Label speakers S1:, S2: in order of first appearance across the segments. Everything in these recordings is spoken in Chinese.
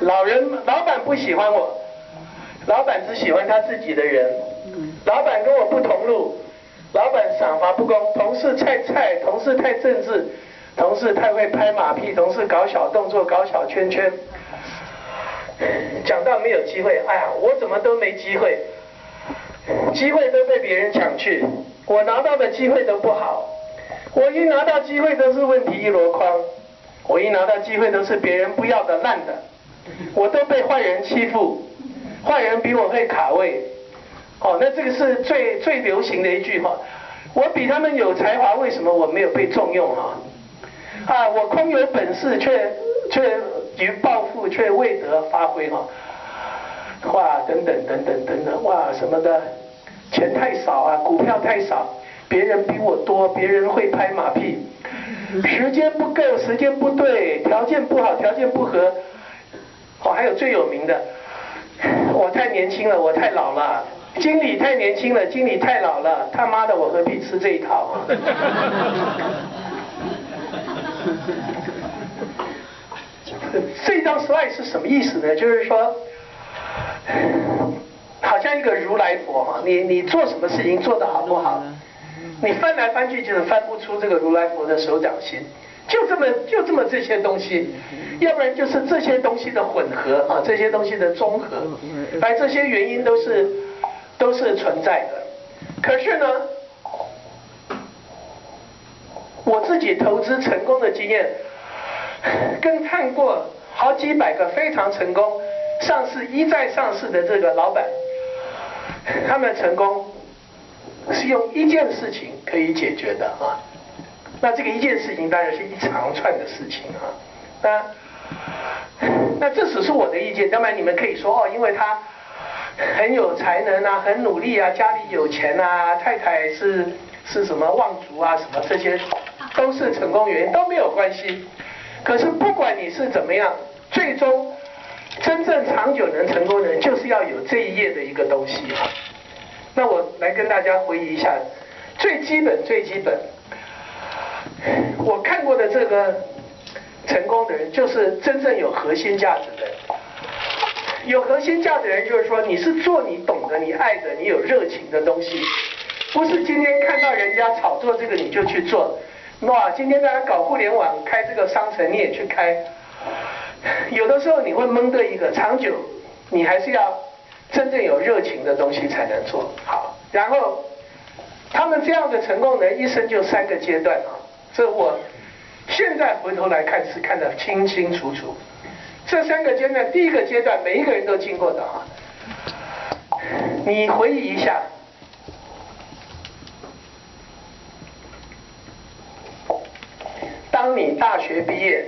S1: 老板不喜欢我，老板只喜欢他自己的人，老板跟我不同路，老板赏罚不公，同事太菜，同事太政治，同事太会拍马屁，同事搞小动作，搞小圈圈。讲到没有机会，哎呀，我怎么都没机会，机会都被别人抢去，我拿到的机会都不好，我一拿到机会都是问题一箩筐，我一拿到机会都是别人不要的烂的，我都被坏人欺负，坏人比我会卡位，哦，那这个是最流行的一句话，我比他们有才华，为什么我没有被重用哈？啊，我空有本事却于抱负却未得发挥哈，哇，等等，哇什么的，钱太少啊，股票太少，别人比我多，别人会拍马屁，时间不够，时间不对，条件不好，条件不合，哦，还有最有名的，我太年轻了，我太老了。经理太年轻了，经理太老了，他妈的，我何必吃这一套？这张 slide 是什么意思呢？就是说，好像一个如来佛哈，你做什么事情做得好不好，你翻来翻去就是翻不出这个如来佛的手掌心，就这么这些东西，要不然就是这些东西的混合啊，这些东西的综合，而这些原因都是存在的。可是呢，我自己投资成功的经验，跟看过好几百个非常成功、上市一再上市的这个老板，他们成功是用一件事情可以解决的啊。那这个一件事情当然是一长串的事情啊。那这只是我的意见，当然你们可以说哦，因为他很有才能啊，很努力啊，家里有钱啊，太太是什么望族啊，什么这些都是成功原因，都没有关系。可是不管你是怎么样，最终真正长久能成功的人，就是要有这一页的一个东西。那我来跟大家回忆一下，最基本，我看过的这个成功的人，就是真正有核心价值的人。有核心价值的人，就是说你是做你懂得、你爱的、你有热情的东西，不是今天看到人家炒作这个你就去做。哇，今天大家搞互联网开这个商城你也去开，有的时候你会蒙对一个，长久你还是要真正有热情的东西才能做好。然后他们这样的成功人一生就3个阶段啊，这我现在回头来看是看得清清楚楚。这3个阶段，第一个阶段每一个人都经过的啊，你回忆一下。当你大学毕业，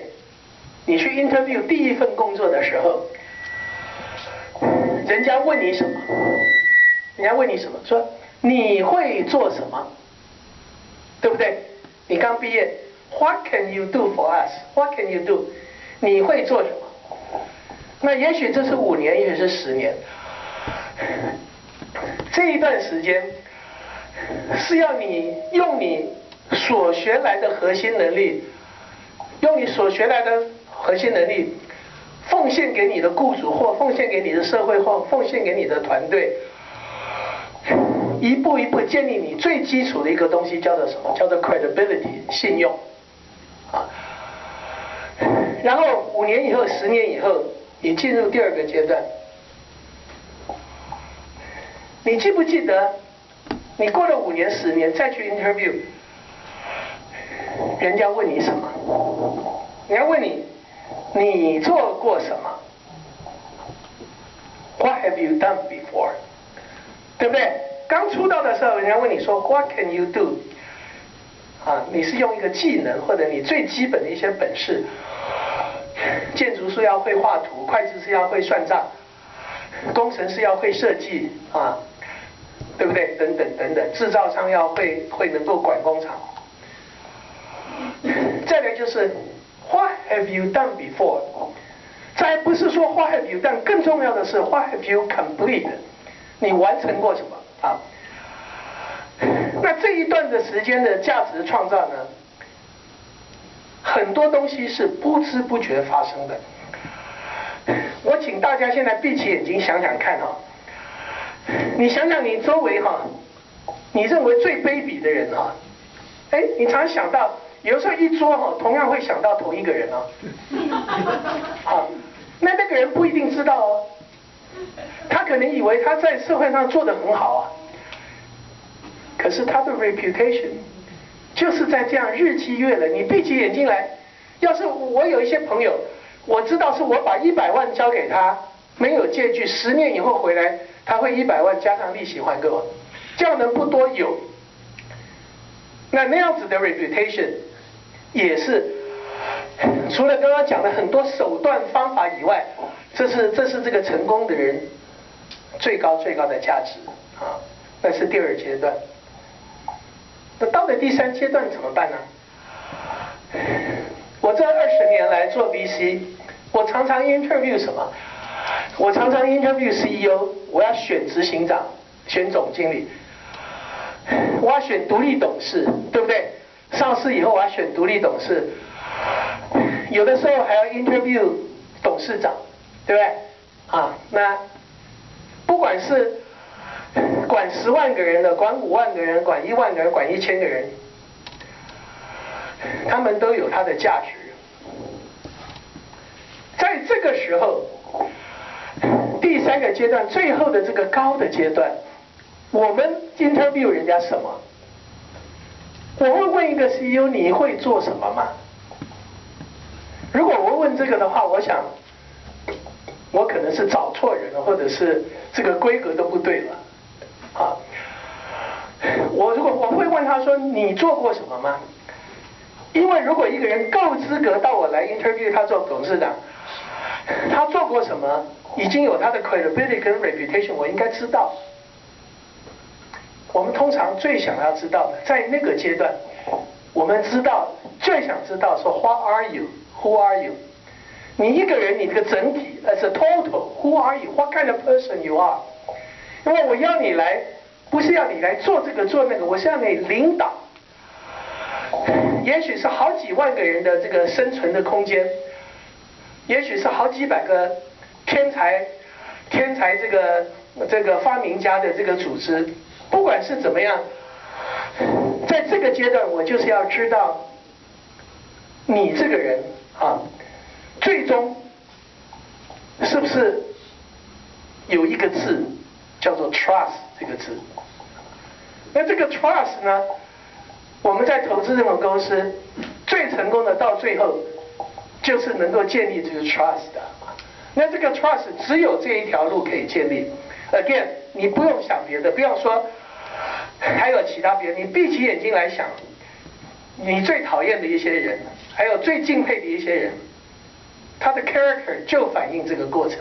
S1: 你去 interview 第一份工作的时候，人家问你什么？说你会做什么？对不对？你刚毕业 ，What can you do for us? What can you do? 你会做什么？那也许这是5年，也许是10年。这一段时间是要你用你所学来的核心能力。奉献给你的雇主，或奉献给你的社会，或奉献给你的团队，一步一步建立你最基础的一个东西，叫做什么？叫做 credibility， 信用啊。然后5年以后、10年以后，你进入第2个阶段。你记不记得，你过了5年、10年再去 interview， 人家问你什么？人家问你做过什么 ？What have you done before？ 对不对？刚出道的时候，人家问你说 What can you do？ 啊，你是用一个技能或者你最基本的一些本事。建筑师要会画图，会计师要会算账，工程师要会设计啊，对不对？等等，制造商要会能够管工厂。再来就是 What have you done before？ 再不是说 What have you done， 更重要的是 What have you completed？ 你完成过什么啊？那这一段的时间的价值创造呢，很多东西是不知不觉发生的。我请大家现在闭起眼睛想想看哈，你想想你周围哈，你认为最卑鄙的人哈，哎，你常想到，有时候一桌哈，同样会想到同一个人哦。好，那个人不一定知道哦，他可能以为他在社会上做得很好啊，可是他的 reputation 就是在这样日积月累。你闭起眼睛来，要是我有一些朋友，我知道是我把100万交给他，没有借据，10年以后回来，他会100万加上利息还给我，这样人不多有。那样子的 reputation 也是除了刚刚讲的很多手段方法以外，这是这个成功的人最高的价值啊，那是第2阶段。那到了第3阶段怎么办呢？我这20年来做 VC， 我常常 interview 什么？我常常 interview CEO， 我要选执行长，选总经理，我要选独立董事，对不对？上市以后我要选独立董事，有的时候还要 interview 董事长，对不对？啊，那不管是管10万个人的，管5万个人，管1万个人，管1000个人，他们都有它的价值。在这个时候，第3个阶段，最后的这个高的阶段，我们 interview 人家什么？我会问一个 CEO， 你会做什么吗？如果我问这个的话，我想我可能是找错人了，或者是这个规格都不对了啊。如果我会问他说，你做过什么吗？因为如果一个人够资格到我来 interview 他做董事长，他做过什么，已经有他的 credibility 跟 reputation， 我应该知道。我们通常最想要知道的，在那个阶段，我们最想知道说 What are you? Who are you? 你一个人，你这个整体 as a total, Who are you? What kind of person you are? 因为我要你来，不是要你来做这个做那个，我是要你领导。也许是好几万个人的这个生存的空间，也许是好几百个天才这个发明家的这个组织。不管是怎么样，在这个阶段，我就是要知道你这个人啊，最终是不是有一个字叫做 trust 这个字。那这个 trust 呢，我们在投资这种公司最成功的到最后就是能够建立这个 trust 的。那这个 trust 只有这一条路可以建立。Again， 你不用想别的，不要说还有其他别的，你闭起眼睛来想，你最讨厌的一些人，还有最敬佩的一些人，他的 character 就反映这个过程。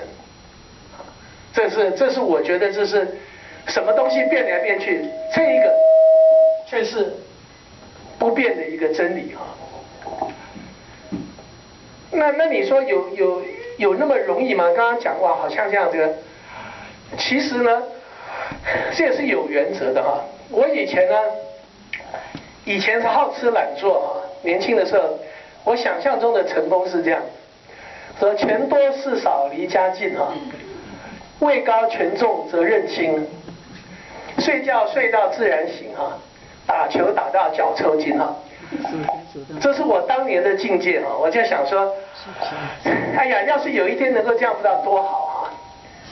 S1: 这是我觉得这是什么东西变来变去，这一个却是不变的一个真理啊。那你说有那么容易吗？刚刚讲哇，好像这样这个，其实呢，这也是有原则的哈。我以前是好吃懒做哈，年轻的时候，我想象中的成功是这样，说钱多事少离家近哈，位高权重责任轻，睡觉睡到自然醒哈，打球打到脚抽筋哈。这是我当年的境界哈，我就想说，哎呀，要是有一天能够这样，不知道多好哈。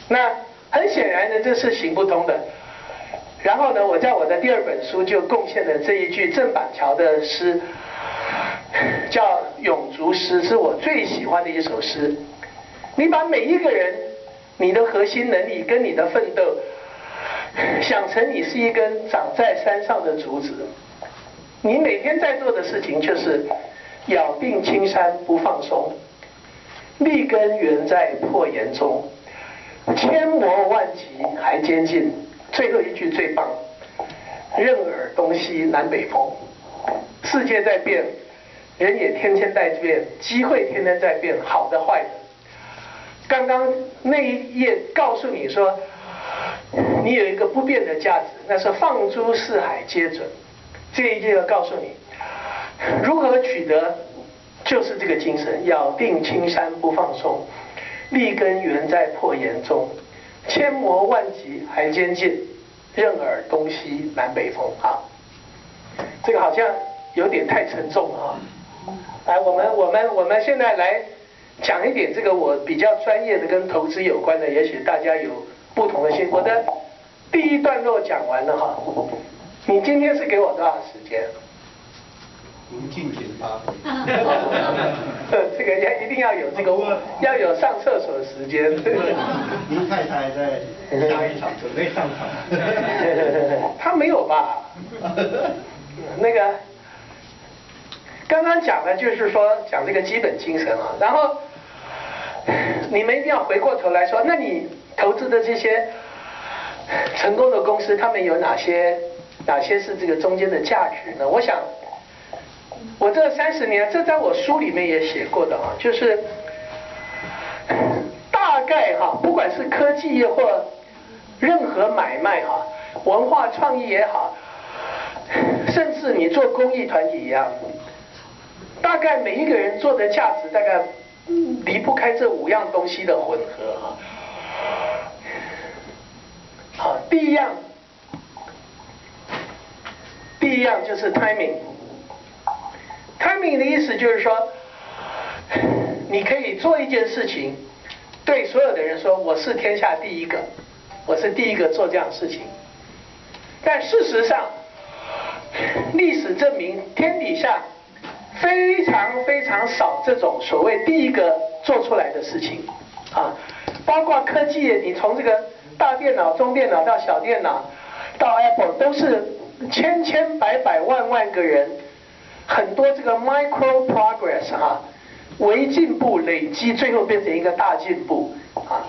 S1: 那很显然呢，这是行不通的。然后呢，我在我的第2本书就贡献了这一句郑板桥的诗，叫《永竹诗》，是我最喜欢的一首诗。你把每一个人，你的核心能力跟你的奋斗，想成你是一根长在山上的竹子，你每天在做的事情就是咬定青山不放松，立根原在破岩中，千磨万击还坚劲。最后一句最棒，任尔东西南北风。世界在变，人也天天在变，机会天天在变，好的坏的。刚刚那一页告诉你说，你有一个不变的价值，那是放诸四海皆准。这一页要告诉你，如何取得，就是这个精神，咬定青山不放松，立根原在破岩中，千磨万击还坚劲，任尔东西南北风啊。这个好像有点太沉重了啊。来，我们现在来讲一点这个我比较专业的跟投资有关的，也许大家有不同的心。我的第一段落讲完了哈，你今天是给我多少时间？
S2: 无尽减8。
S1: 这个一定要有这个，要有上厕所的时间。
S2: 您太太在下一场准备上场。
S1: 他没有吧？那个刚刚讲的就是说讲这个基本精神啊，然后你们一定要回过头来说，那你投资的这些成功的公司，他们有哪些是这个中间的价值呢？我想。我这30年，这在我书里面也写过的啊，就是大概哈，不管是科技业或任何买卖哈，文化创意也好，甚至你做公益团体一样，大概每一个人做的价值大概离不开这5样东西的混合哈。好，第一样就是 timing。timing 的意思就是说，你可以做一件事情，对所有的人说我是天下第一个，我是第一个做这样的事情。但事实上，历史证明天底下非常非常少这种所谓第一个做出来的事情啊，包括科技业，你从这个大电脑、中电脑到小电脑，到 Apple 都是千百万个人。很多这个 micro progress 哈，微进步累积，最后变成一个大进步啊。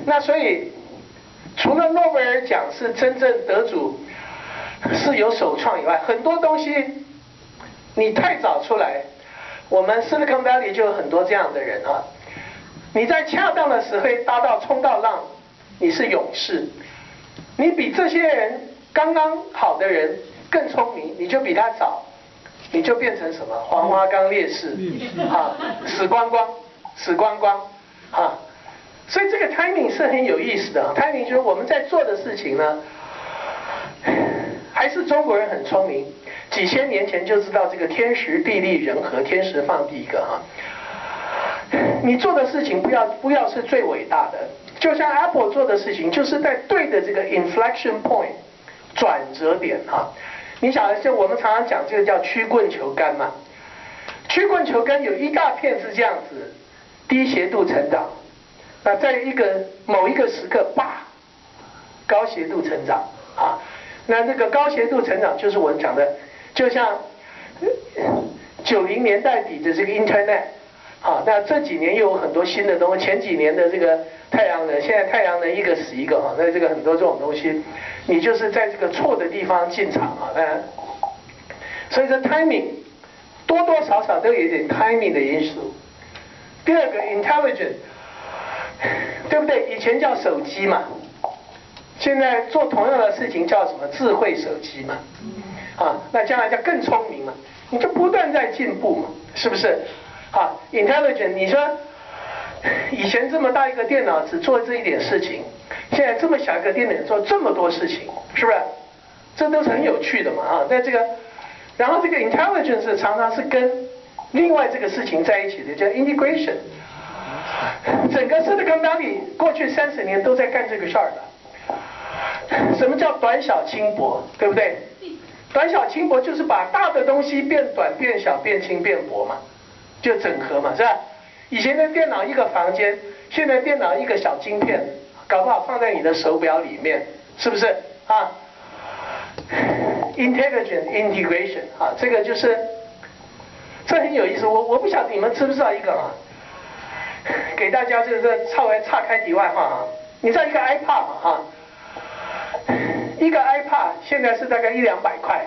S1: 那所以，除了诺贝尔奖是真正得主是有首创以外，很多东西你太早出来，我们 Silicon Valley 就有很多这样的人啊。你在恰当的时候搭到冲到浪，你是勇士。你比这些人刚刚好的人更聪明，你就比他早。你就变成什么黄花岗烈士啊，死光光啊！所以这个 timing 是很有意思的。timing 就是我们在做的事情呢，还是中国人很聪明，几千年前就知道这个天时地利人和，天时放第一个哈。你做的事情不要是最伟大的，就像 Apple 做的事情，就是在对的这个 inflection point 转折点哈。你想的是我们常常讲这个叫曲棍球杆嘛，曲棍球杆有一大片是这样子，低斜度成长，那在某一个时刻，高斜度成长啊，那这个高斜度成长就是我们讲的，就像90年代底的这个 Internet 啊，那这几年又有很多新的东西，前几年的这个太阳能，现在太阳能一个死一个哈，那这个很多这种东西。你就是在这个错的地方进场啊，所以这 timing 多多少少都有一点 timing 的因素。第二个 intelligent， 对不对？以前叫手机嘛，现在做同样的事情叫什么？智慧手机嘛，啊，那将来叫更聪明嘛，你就不断在进步嘛，是不是？啊 ，intelligent， 你说以前这么大一个电脑只做这一点事情。现在这么小一个电脑做这么多事情，是不是？这都是很有趣的嘛啊！在这个，然后这个 intelligence 常常是跟另外这个事情在一起的，叫 integration。整个Silicon Valley过去30年都在干这个事儿了。什么叫短小轻薄？对不对？短小轻薄就是把大的东西变短、变小、变轻、变薄嘛，就整合嘛，是吧？以前的电脑一个房间，现在电脑一个小晶片。搞不好放在你的手表里面，是不是啊 ？Intelligent integration 啊，这个就是这很有意思。我不晓得你们知不知道一个啊？给大家就是稍微岔开题外话啊。你知道一个 iPad 啊？一个 iPad 现在是大概100-200块